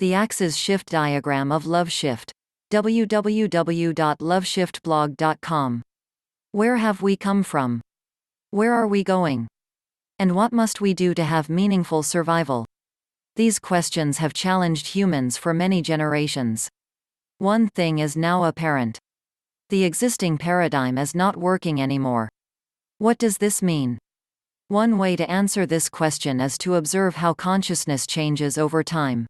The axis shift diagram of LoveShift. www.loveshiftblog.com. Where have we come from? Where are we going? And what must we do to have meaningful survival? These questions have challenged humans for many generations. One thing is now apparent. The existing paradigm is not working anymore. What does this mean? One way to answer this question is to observe how consciousness changes over time.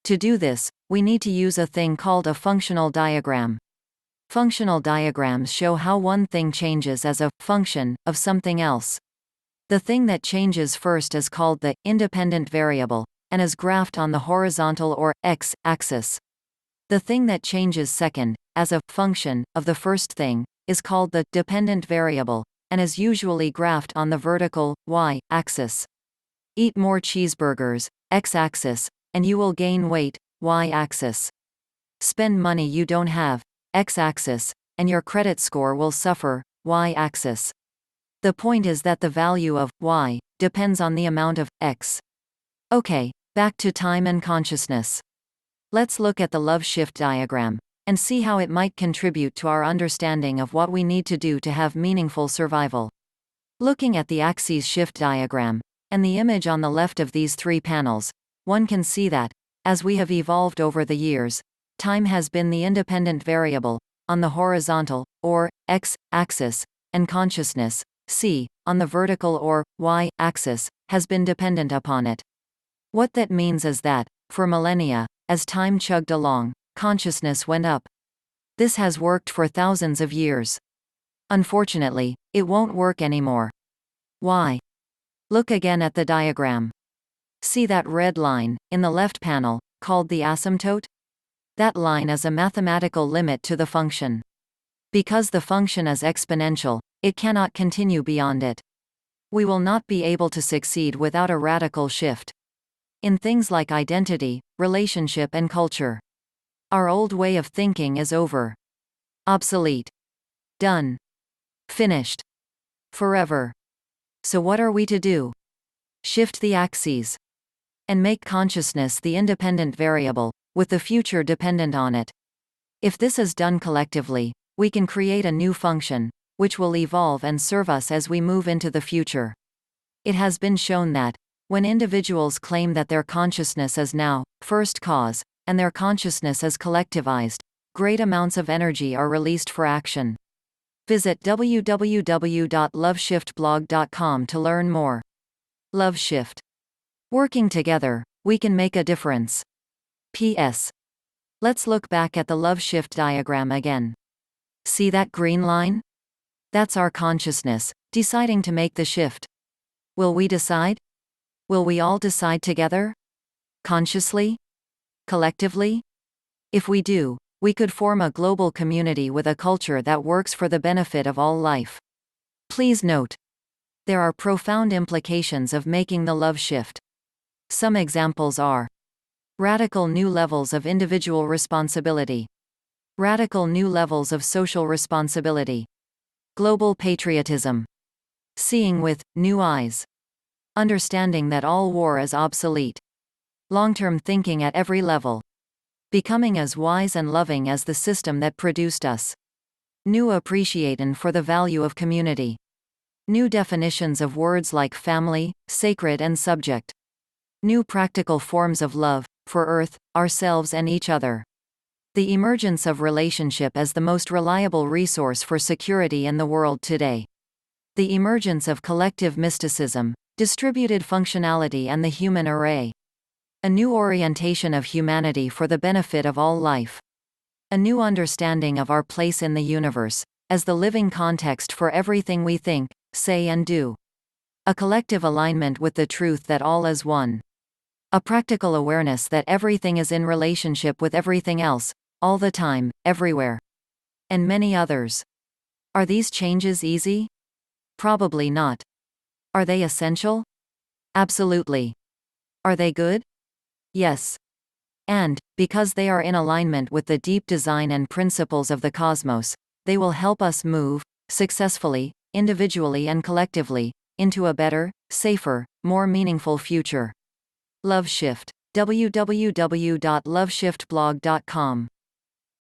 To do this, we need to use a thing called a functional diagram. Functional diagrams show how one thing changes as a function of something else. The thing that changes first is called the independent variable, and is graphed on the horizontal or x-axis. The thing that changes second, as a function of the first thing, is called the dependent variable, and is usually graphed on the vertical y-axis. Eat more cheeseburgers, x-axis, and you will gain weight, y-axis. Spend money you don't have, x-axis, and your credit score will suffer, y-axis. The point is that the value of y depends on the amount of x. Okay, back to time and consciousness. Let's look at the LoveShift diagram and see how it might contribute to our understanding of what we need to do to have meaningful survival. Looking at the axis shift diagram and the image on the left of these three panels, one can see that, as we have evolved over the years, time has been the independent variable on the horizontal, or x-axis, and consciousness, c, on the vertical or y-axis, has been dependent upon it. What that means is that, for millennia, as time chugged along, consciousness went up. This has worked for thousands of years. Unfortunately, it won't work anymore. Why? Look again at the diagram. See that red line, in the left panel, called the asymptote? That line is a mathematical limit to the function. Because the function is exponential, it cannot continue beyond it. We will not be able to succeed without a radical shift. In things like identity, relationship and culture. Our old way of thinking is over. Obsolete. Done. Finished. Forever. So what are we to do? Shift the axes. And make consciousness the independent variable, with the future dependent on it. If this is done collectively, we can create a new function, which will evolve and serve us as we move into the future. It has been shown that, when individuals claim that their consciousness is now first cause, and their consciousness is collectivized, great amounts of energy are released for action. Visit www.loveshiftblog.com to learn more. LoveShift. Working together, we can make a difference. P.S. Let's look back at the LoveShift diagram again. See that green line? That's our consciousness, deciding to make the shift. Will we decide? Will we all decide together? Consciously? Collectively? If we do, we could form a global community with a culture that works for the benefit of all life. Please note, there are profound implications of making the love shift. Some examples are: radical new levels of individual responsibility, radical new levels of social responsibility, global patriotism, seeing with new eyes, understanding that all war is obsolete, long-term thinking at every level, becoming as wise and loving as the system that produced us, new appreciation for the value of community, new definitions of words like family, sacred and subject, new practical forms of love, for Earth, ourselves and each other. The emergence of relationship as the most reliable resource for security in the world today. The emergence of collective mysticism, distributed functionality and the human array. A new orientation of humanity for the benefit of all life. A new understanding of our place in the universe, as the living context for everything we think, say and do. A collective alignment with the truth that all is one. A practical awareness that everything is in relationship with everything else, all the time, everywhere. And many others. Are these changes easy? Probably not. Are they essential? Absolutely. Are they good? Yes. And, because they are in alignment with the deep design and principles of the cosmos, they will help us move, successfully, individually and collectively, into a better, safer, more meaningful future. LoveShift. www.loveshiftblog.com